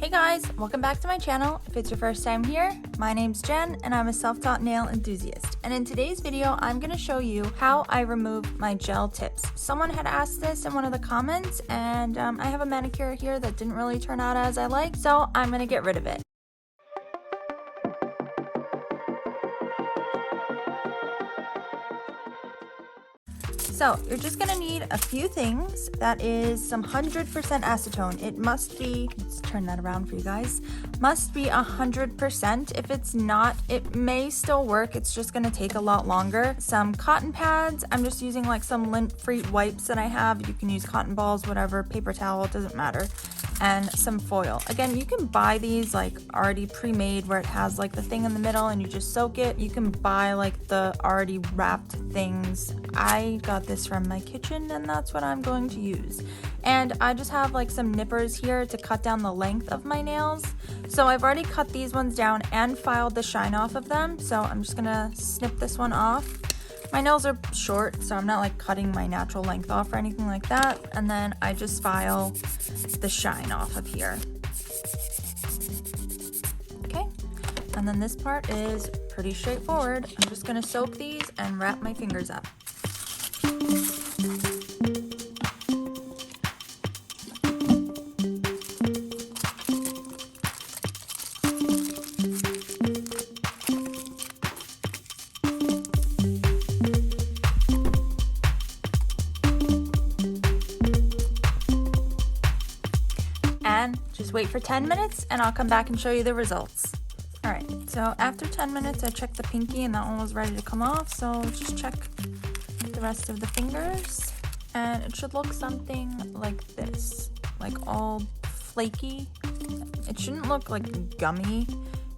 Hey guys, welcome back to my channel. If it's your first time here, my name's Jen and I'm a self-taught nail enthusiast. And in today's video, I'm going to show you how I remove my gel tips. Someone had asked this in one of the comments and I have a manicure here that didn't really turn out as I like, so I'm going to get rid of it. So you're just gonna need a few things. That is some 100% acetone. It must be, let's turn that around for you guys, must be 100%. If it's not, it may still work. It's just gonna take a lot longer. Some cotton pads. I'm just using like some lint-free wipes that I have. You can use cotton balls, whatever, paper towel, it doesn't matter. And some foil. Again, you can buy these like already pre-made where it has like the thing in the middle and you just soak it. You can buy like the already wrapped things. I got this from my kitchen and that's what I'm going to use. And I just have like some nippers here to cut down the length of my nails. So I've already cut these ones down and filed the shine off of them. So I'm just gonna snip this one off. My nails are short, so I'm not like cutting my natural length off or anything like that. And then I just file the shine off of here. Okay, and then this part is pretty straightforward. I'm just gonna soak these and wrap my fingers up. And just wait for 10 minutes and I'll come back and show you the results. All right, so after 10 minutes, I checked the pinky and that one was ready to come off. So just check the rest of the fingers and it should look something like this, like all flaky. It shouldn't look like gummy.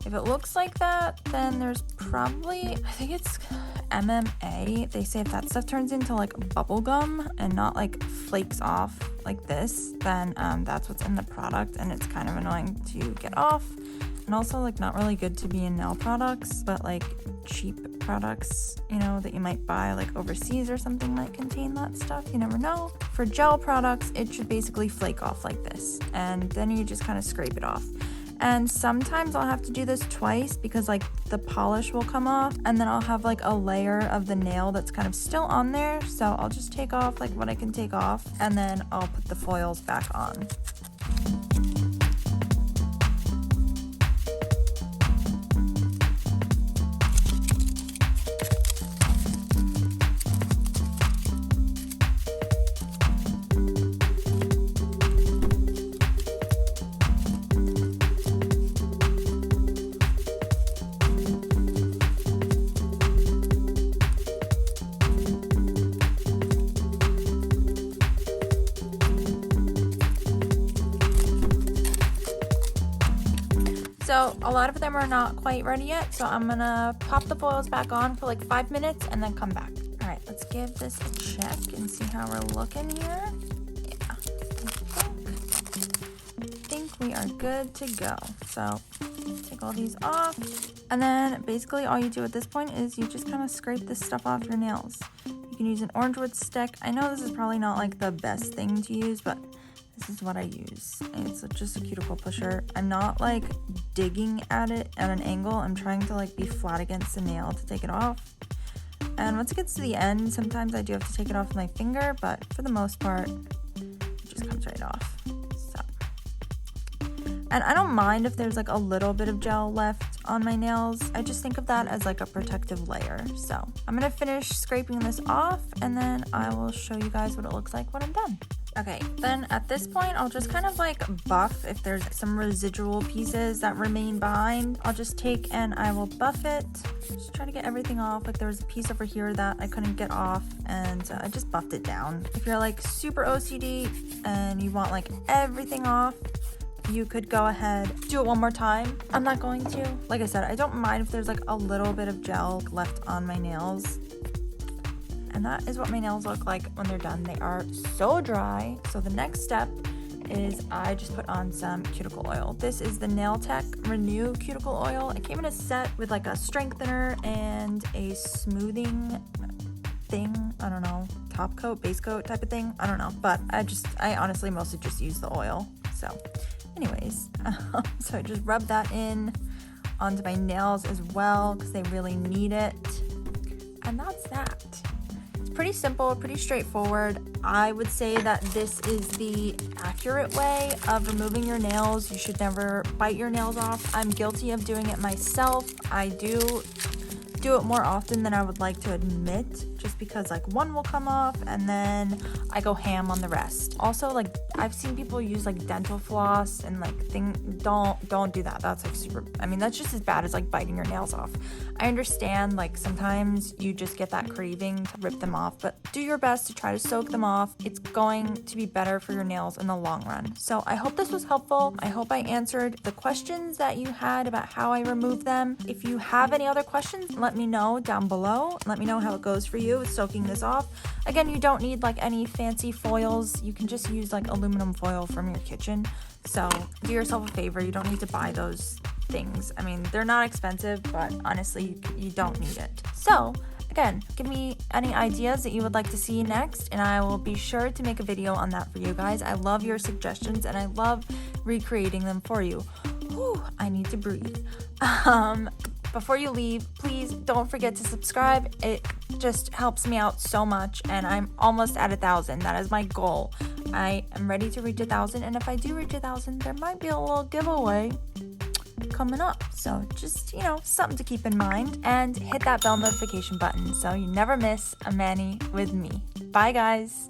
If it looks like that, then there's probably, I think it's MMA. They say if that stuff turns into like bubble gum and not like flakes off like this, then that's what's in the product and it's kind of annoying to get off. And also like not really good to be in nail products, but like cheap products, you know, that you might buy like overseas or something might contain that stuff. You never know. For gel products, it should basically flake off like this. And then you just kind of scrape it off. And sometimes I'll have to do this twice because like the polish will come off and then I'll have like a layer of the nail that's kind of still on there. So I'll just take off like what I can take off and then I'll put the foils back on. So a lot of them are not quite ready yet, so I'm gonna pop the foils back on for like 5 minutes and then come back. All right, let's give this a check and see how we're looking here. Yeah, I think we are good to go. So take all these off. And then basically all you do at this point is you just kind of scrape this stuff off your nails. You can use an orange wood stick. I know this is probably not like the best thing to use, but this is what I use. It's just a cuticle pusher. I'm not like digging at it at an angle. I'm trying to like be flat against the nail to take it off. And once it gets to the end, sometimes I do have to take it off with my finger, but for the most part, it just comes right off. So, and I don't mind if there's like a little bit of gel left on my nails. I just think of that as like a protective layer. So I'm gonna finish scraping this off and then I will show you guys what it looks like when I'm done. Okay, then at this point, I'll just kind of like buff if there's some residual pieces that remain behind. I'll just take and I will buff it. Just try to get everything off. Like there was a piece over here that I couldn't get off and I just buffed it down. If you're like super OCD and you want like everything off, you could go ahead, do it one more time. I'm not going to. Like I said, I don't mind if there's like a little bit of gel left on my nails. And that is what my nails look like when they're done. They are so dry. So the next step is I just put on some cuticle oil. This is the Nail Tech Renew Cuticle Oil. It came in a set with like a strengthener and a smoothing thing. I don't know, top coat, base coat type of thing. I don't know, but I honestly mostly just use the oil. So Anyways, so I just rub that in onto my nails as well because they really need it. And that's that. It's pretty simple, pretty straightforward. I would say that this is the accurate way of removing your nails. You should never bite your nails off. I'm guilty of doing it myself. I do it more often than I would like to admit, just because like one will come off and then I go ham on the rest. Also, like I've seen people use like dental floss and like don't do that. That's like super, I mean, that's just as bad as like biting your nails off. I understand like sometimes you just get that craving to rip them off, but do your best to try to soak them off. It's going to be better for your nails in the long run. So I hope this was helpful. I hope I answered the questions that you had about how I remove them. If you have any other questions, let me know down below. Let me know how it goes for you with soaking this off. Again, you don't need like any fancy foils. You can just use like aluminum foil from your kitchen. So do yourself a favor. You don't need to buy those things. I mean, they're not expensive, but honestly, you don't need it. So again, give me any ideas that you would like to see next, and I will be sure to make a video on that for you guys. I love your suggestions, and I love recreating them for you. Whew, I need to breathe. Before you leave, please don't forget to subscribe. It just helps me out so much, and I'm almost at 1,000. That is my goal. I am ready to reach 1,000, and if I do reach 1,000, there might be a little giveaway coming up. So just, you know, something to keep in mind, and hit that bell notification button so you never miss a mani with me. Bye guys.